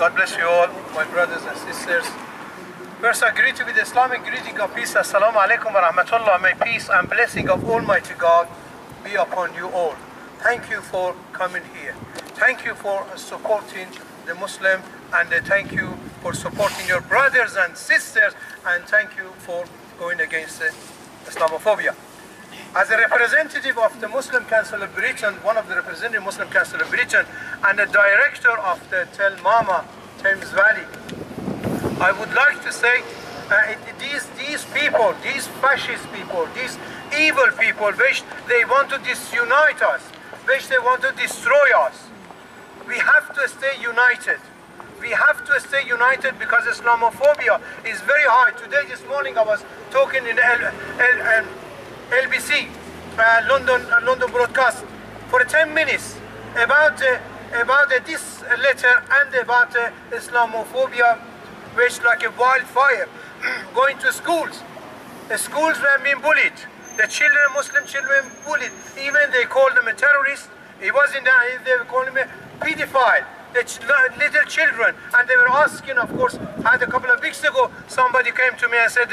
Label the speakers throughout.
Speaker 1: God bless you all, my brothers and sisters. First, I greet you with the Islamic greeting of peace. Assalamu alaikum wa rahmatullah. May peace and blessing of Almighty God be upon you all. Thank you for coming here. Thank you for supporting the Muslim, and thank you for supporting your brothers and sisters, and thank you for going against Islamophobia. As a representative of the Muslim Council of Britain, one of the representative Muslim Council of Britain, and the director of the Tel Mama, Thames Valley, I would like to say these people, these fascist people, these evil people, which they want to disunite us, which they want to destroy us, we have to stay united. We have to stay united because Islamophobia is very high. Today, this morning, I was talking in LBC, London broadcast, for 10 minutes about this letter and about Islamophobia, which like a wildfire going to schools. The schools were being bullied. The children, Muslim children, bullied. Even they called them a terrorist. He wasn't there. They were calling him a pedophile. The little children, and they were asking. Of course, had a couple of weeks ago, somebody came to me and said,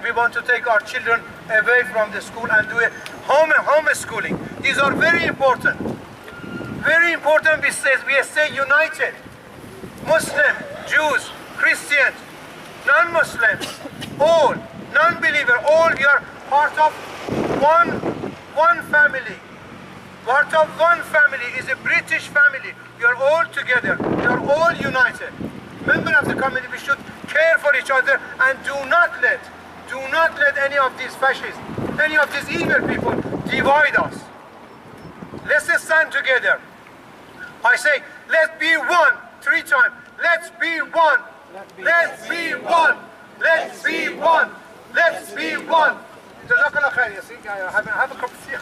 Speaker 1: we want to take our children away from the school and do a homeschooling. These are very important. Very important. We stay united. Muslim, Jews, Christians, non-Muslims, all, non-believer, all, we are part of one family. Part of one family is a British family. We are all together. We are all united. Member of the community, we should care for each other and do not let any of these fascists, any of these evil people divide us. Let's stand together. I say, let's be one. 3 times. Let's be one. Let's be one. Let's be one. Let's be one. Jazakallah khair. You see, have a cup of tea.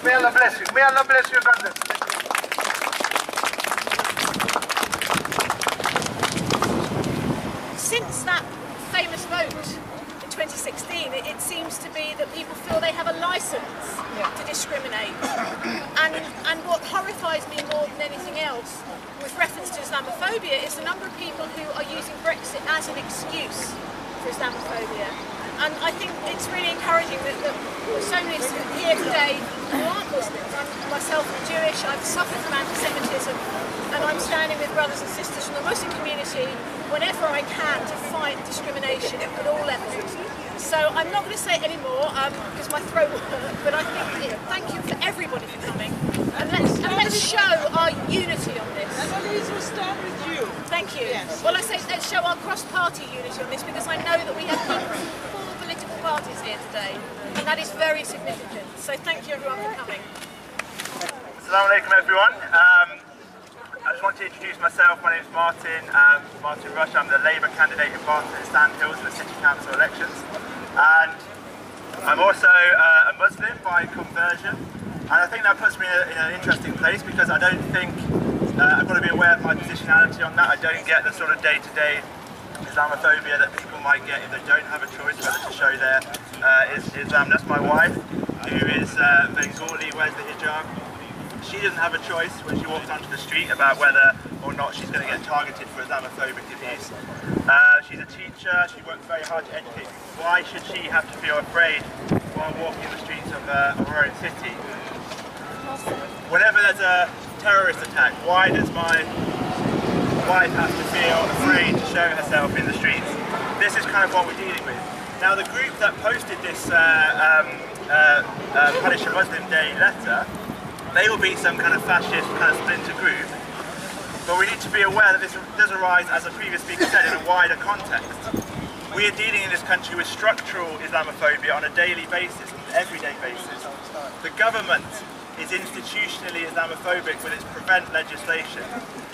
Speaker 1: May Allah bless you. May Allah bless you. God bless you.
Speaker 2: Since that famous vote in 2016, it seems to be that people feel they have a license to discriminate. And what horrifies me more than anything else, with reference to Islamophobia, is the number of people who are using Brexit as an excuse for Islamophobia. And I think it's really encouraging that so many here today who aren't Muslims. I'm myself Jewish, I've suffered from anti-Semitism, and I'm standing with brothers and sisters from the Muslim community whenever I can to fight discrimination at all levels. So I'm not going to say it anymore because my throat will hurt, but I think thank you for everybody for coming, and let's show our unity on this.
Speaker 3: And Elise will start with you.
Speaker 2: Thank you. Yes. Well, I say let's show our cross-party unity on this, because I know that we have people from 4 political parties here today, and that is very significant. So thank you everyone for coming.
Speaker 4: Assalamu alaikum everyone. I just want to introduce myself. My name is Martin Rush. I'm the Labour candidate in Barton and Sandhills for the City Council elections. And I'm also a Muslim by conversion. And I think that puts me in an interesting place, because I don't think, I've got to be aware of my positionality on that. I don't get the sort of day-to-day Islamophobia that people might get if they don't have a choice whether to show their Islam. That's my wife, who is Bengali, wears the hijab. She doesn't have a choice when she walks onto the street about whether or not she's going to get targeted for Islamophobic abuse. She's a teacher, she works very hard to educate people. Why should she have to feel afraid while walking the streets of her own city? Whenever there's a terrorist attack, why does my wife have to feel afraid to show herself in the streets? This is kind of what we're dealing with. Now, the group that posted this Punish a Muslim Day letter, they will be some kind of fascist kind of splinter group, but we need to be aware that this does arise, as the previous speaker said, in a wider context. We are dealing in this country with structural Islamophobia on a daily basis, an everyday basis. The government is institutionally Islamophobic with its prevent legislation,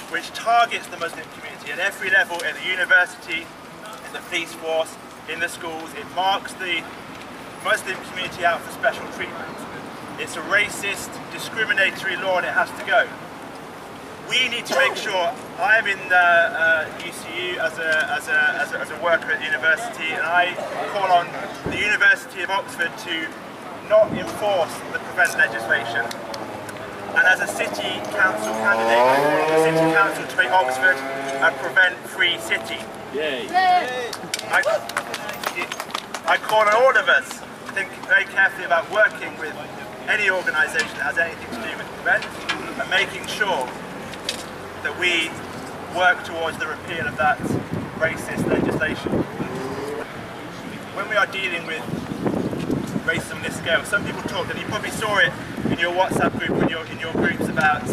Speaker 4: which targets the Muslim community at every level, in the university, in the police force, in the schools. It marks the Muslim community out for special treatment. It's a racist, discriminatory law, and it has to go. We need to make sure. I am in UCU as a worker at the university, and I call on the University of Oxford to not enforce the prevent legislation. And as a city council candidate, I call on the city council to make Oxford a prevent-free city.
Speaker 5: Yay.
Speaker 4: I call on all of us to think very carefully about working with any organisation that has anything to do with prevent and making sure that we work towards the repeal of that racist legislation. When we are dealing with racism on this scale, some people talk, and you probably saw it in your WhatsApp group, in your groups, about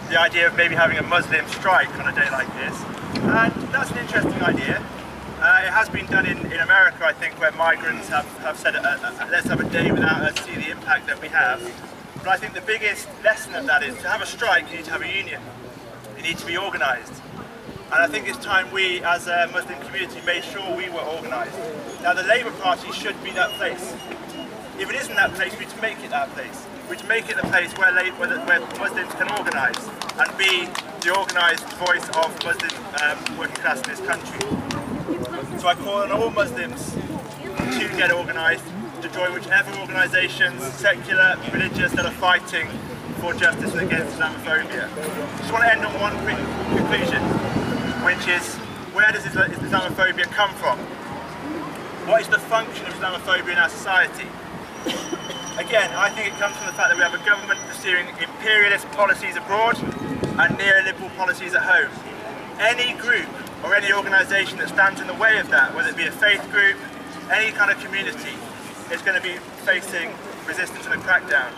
Speaker 4: the idea of maybe having a Muslim strike on a day like this. And that's an interesting idea. It has been done in America, I think, where migrants have said, let's have a day without us, see the impact that we have. But I think the biggest lesson of that is to have a strike, you need to have a union. You need to be organised. And I think it's time we, as a Muslim community, made sure we were organised. Now, the Labour Party should be that place. If it isn't that place, we need to make it that place. We need to make it the place where Muslims can organise and be the organised voice of Muslim working class in this country. So I call on all Muslims to get organised, to join whichever organisations, secular, religious, that are fighting for justice and against Islamophobia. I just want to end on one quick conclusion, which is, where does Islamophobia come from? What is the function of Islamophobia in our society? Again, I think it comes from the fact that we have a government pursuing imperialist policies abroad and neoliberal policies at home. Any group or any organisation that stands in the way of that, whether it be a faith group, any kind of community, is going to be facing resistance and a crackdown.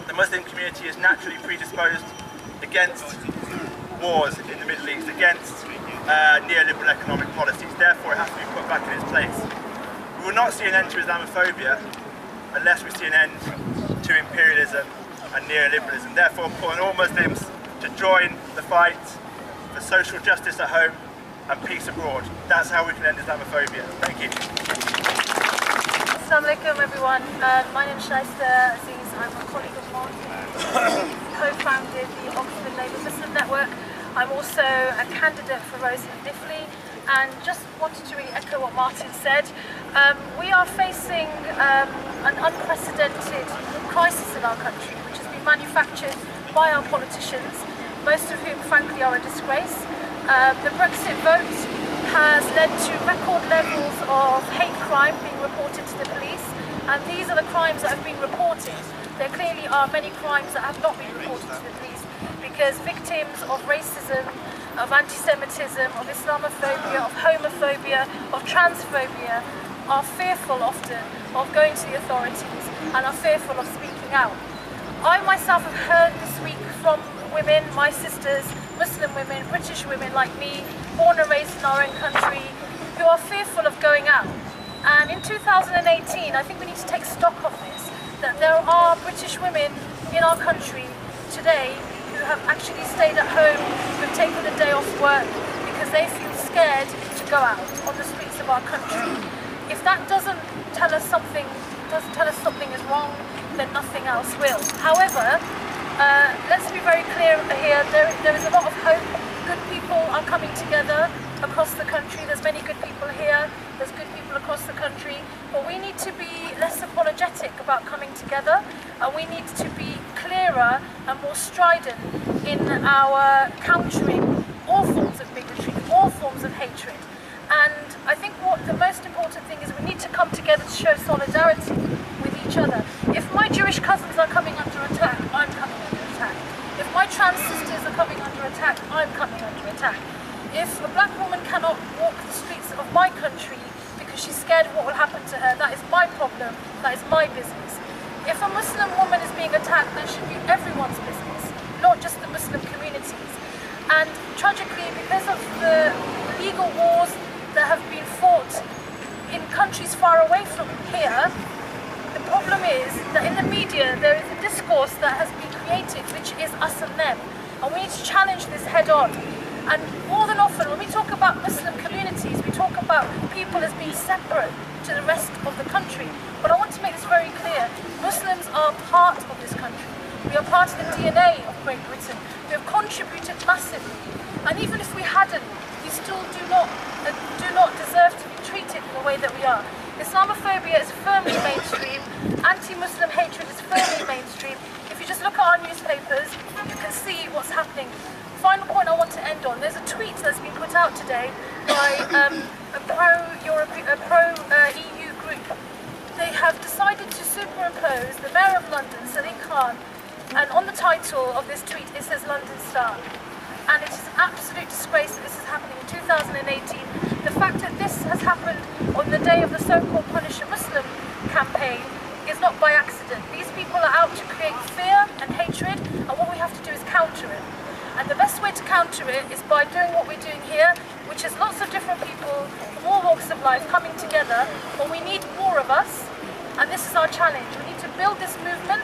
Speaker 4: The Muslim community is naturally predisposed against wars in the Middle East, against neoliberal economic policies. Therefore, it has to be put back in its place. We will not see an end to Islamophobia unless we see an end to imperialism and neoliberalism. Therefore, call on all Muslims to join the fight for social justice at home and peace abroad. That's how we can end Islamophobia. Thank you.
Speaker 6: Assalamu alaikum everyone. My name is Sheikh Ramzy. I'm a colleague of Martin, co-founded the Oxford Labour Muslim Network. I'm also a candidate for Rosie Diffley, and just wanted to really echo what Martin said. We are facing an unprecedented crisis in our country, which has been manufactured by our politicians, most of whom frankly are a disgrace. The Brexit vote has led to record levels of hate crime being reported to the police, and these are the crimes that have been reported. There clearly are many crimes that have not been reported to the police because victims of racism, of anti-Semitism, of Islamophobia, of homophobia, of transphobia are fearful often of going to the authorities and are fearful of speaking out. I myself have heard this week from women, my sisters, Muslim women, British women like me, born and raised in our own country, who are fearful of going out. And in 2018, I think we need to take stock of this, that there are British women in our country today who have actually stayed at home, who have taken a day off work because they feel scared to go out on the streets of our country. If that doesn't tell us something is wrong, then nothing else will. However, let's be very clear here, there is a lot of hope. Good people are coming together across the country. There's many good people here, there's good people across the country, but we need to be less apologetic about coming together, and we need to be clearer and more strident in our countering all forms of bigotry, all forms of hatred. And I think what the most important thing is we need to come together to show solidarity with each other. If my Jewish cousins are coming under attack, I'm coming under attack. If my trans sisters are coming under attack, I'm coming under attack. If a black woman cannot walk the streets of my country because she's scared of what will happen to her, that is my problem, that is my business. If a Muslim woman is being attacked, that should be everyone's business, not just the Muslim communities. And tragically, because of the legal wars that have been fought in countries far away from here, the problem is that in the media there is a discourse that has been created which is us and them, and we need to challenge this head on. And more than often when we talk about Muslim communities, we talk about people as being separate to the rest of the country, but I want to make this very clear. Muslims are part of this country. We are part of the DNA of Great Britain. We have contributed massively, and even if we hadn't, we still do not deserve to be treated in the way that we are. Islamophobia is firmly mainstream, anti-Muslim hatred is firmly mainstream. If you just look at our newspapers, you can see what's happening. Final point I want to end on, there's a tweet that's been put out today by a pro-EU group. They have decided to superimpose the Mayor of London, Sadiq Khan, and on the title of this tweet it says London Star. And it is an absolute disgrace that this is happening in 2018. The fact that this has happened on the day of the so-called Punish a Muslim campaign is not by accident. These people are out to create fear and hatred, and what we have to do is counter it. And the best way to counter it is by doing what we're doing here, which is lots of different people from all walks of life coming together, but we need more of us, and this is our challenge. We need to build this movement,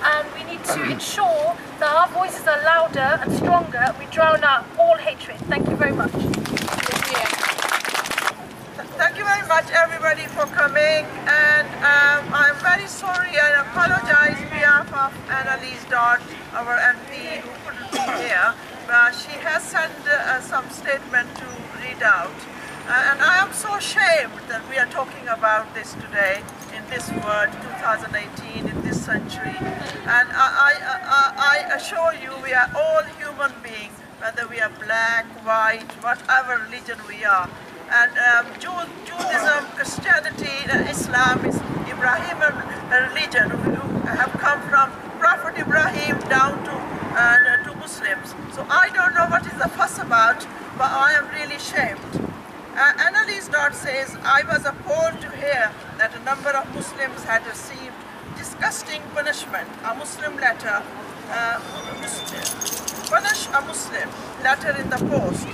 Speaker 6: and we need to ensure that our voices are louder and stronger. We drown out all hatred. Thank you very much.
Speaker 3: Thank you very much, everybody, for coming. And I'm very sorry. I apologize on behalf of Annalise Dodd, our MP, who couldn't be here. She has sent some statement to read out. And I am so ashamed that we are talking about this today, in this world, 2018, in this century. And I assure you, we are all human beings, whether we are black, white, whatever religion we are. And Judaism, Christianity, Islam is Ibrahim religion, who have come from Prophet Ibrahim down to Muslims. So I don't know what is the fuss about, but I am really ashamed. Annalise Dodd says, I was appalled to hear that a number of Muslims had received disgusting punishment, a Muslim letter, punish a Muslim letter in the post.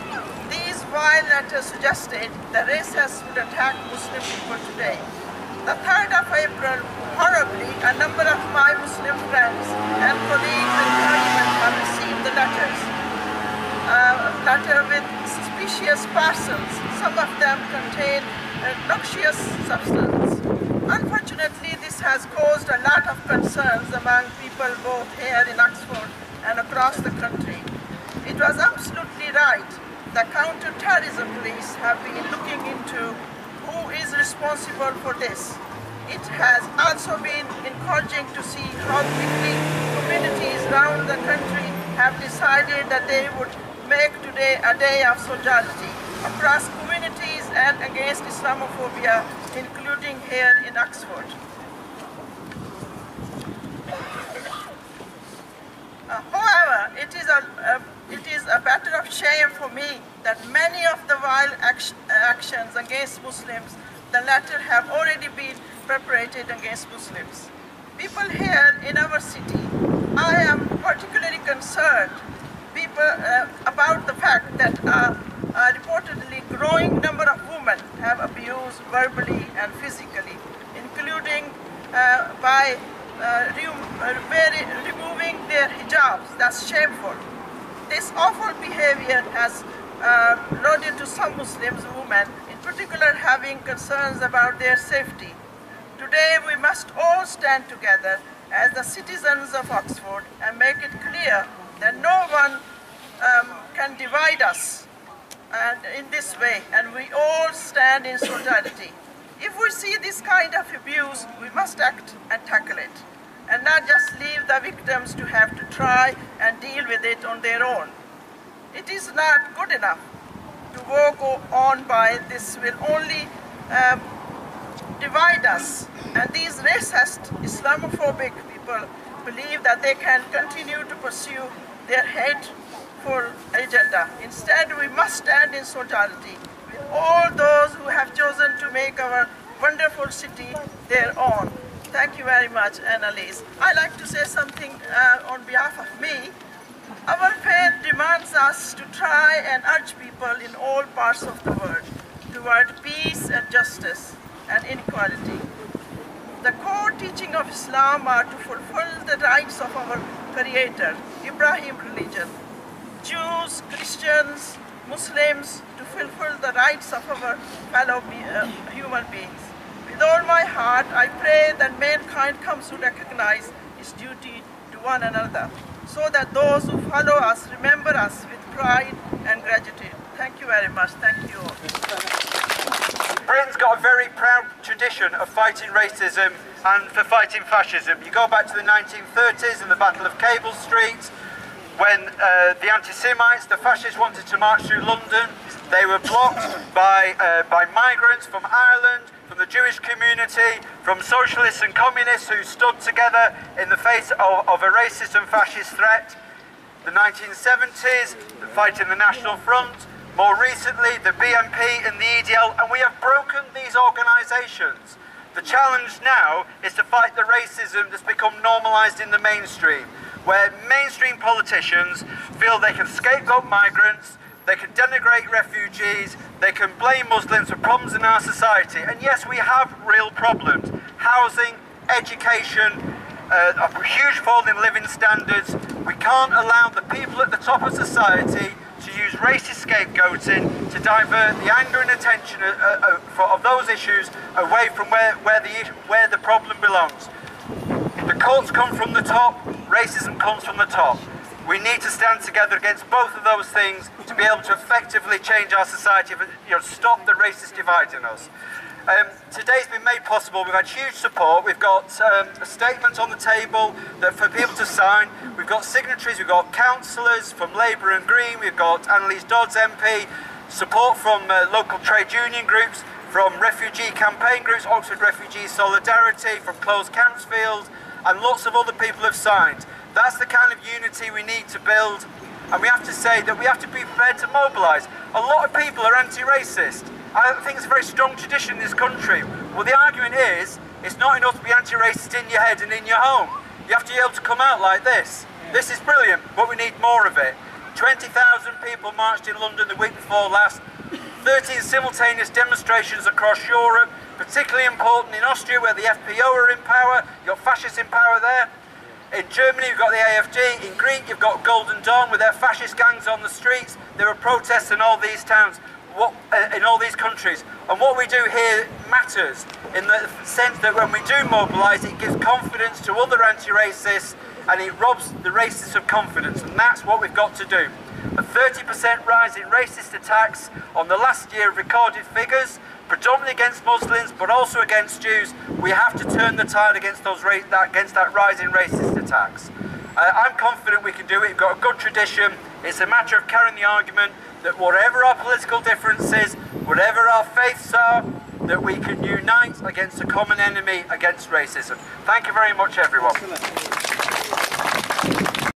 Speaker 3: These vile letters suggested the racists would attack Muslim people today. The 3rd of April, horribly, a number of my Muslim friends and colleagues in Parliament have received the letters. Letter with suspicious parcels. Some of them contain noxious substance. Unfortunately, this has caused a lot of concerns among people both here in Oxford and across the country. It was absolutely right. The counter-terrorism police have been looking into who is responsible for this. It has also been encouraging to see how quickly communities around the country have decided that they would make today a day of solidarity across communities and against Islamophobia, including here in Oxford. However, it is a matter of shame for me that many of the vile actions against Muslims, the latter have already been perpetrated against Muslims. People here in our city, I am particularly concerned about the fact that a reportedly growing number of women have abused verbally and physically, including by removing their hijabs. That's shameful. This awful behavior has led into some Muslim women, in particular, having concerns about their safety. Today, we must all stand together as the citizens of Oxford and make it clear that no one can divide us in this way, and we all stand in solidarity. If we see this kind of abuse, we must act and tackle it, and not just leave the victims to have to try and deal with it on their own. It is not good enough to walk on by. This will only divide us, and these racist, Islamophobic people believe that they can continue to pursue their hateful agenda. Instead, we must stand in solidarity with all those who have chosen to make our wonderful city their own. Thank you very much, Annalise. I'd like to say something on behalf of me. Our faith demands us to try and urge people in all parts of the world toward peace and justice and inequality. The core teaching of Islam are to fulfill the rights of our Creator, Ibrahim religion. Jews, Christians, Muslims, to fulfill the rights of our fellow human beings. With all my heart, I pray that mankind comes to recognize its duty to one another, so that those who follow us remember us with pride and gratitude. Thank you very much. Thank you all.
Speaker 5: Britain's got a very proud tradition of fighting racism and for fighting fascism. You go back to the 1930s and the Battle of Cable Street, when the anti-Semites, the fascists, wanted to march through London. They were blocked by migrants from Ireland, from the Jewish community, from socialists and communists who stood together in the face of a racist and fascist threat. The 1970s, the fight in the National Front, more recently the BNP and the EDL, and we have broken these organisations. The challenge now is to fight the racism that's become normalised in the mainstream, where mainstream politicians feel they can scapegoat migrants, they can denigrate refugees, they can blame Muslims for problems in our society. And yes, we have real problems. Housing, education, a huge fall in living standards. We can't allow the people at the top of society to use racist scapegoating to divert the anger and attention of those issues away from where the problem belongs. The courts come from the top, racism comes from the top. We need to stand together against both of those things to be able to effectively change our society, stop the racist divide in us. Today's been made possible. We've had huge support. We've got a statement on the table that for people to sign. We've got signatories, we've got councillors from Labour and Green, we've got Annalise Dodds MP, support from local trade union groups, from refugee campaign groups, Oxford Refugee Solidarity, from Closed Campsfield, and lots of other people have signed. That's the kind of unity we need to build, and we have to say that we have to be prepared to mobilise. A lot of people are anti-racist. I think it's a very strong tradition in this country. Well, the argument is, it's not enough to be anti-racist in your head and in your home. You have to be able to come out like this. This is brilliant, but we need more of it. 20,000 people marched in London the week before last. 13 simultaneous demonstrations across Europe, particularly important in Austria where the FPO are in power. You've got fascists in power there. In Germany you've got the AfD. In Greece you've got Golden Dawn with their fascist gangs on the streets. There are protests in all these towns, in all these countries. And what we do here matters in the sense that when we do mobilise, it gives confidence to other anti-racists and it robs the racists of confidence, and that's what we've got to do. A 30% rise in racist attacks on the last year of recorded figures, predominantly against Muslims but also against Jews. We have to turn the tide against that rise in racist attacks. I'm confident we can do it. We've got a good tradition. It's a matter of carrying the argument that whatever our political differences, whatever our faiths are, that we can unite against a common enemy, against racism. Thank you very much, everyone.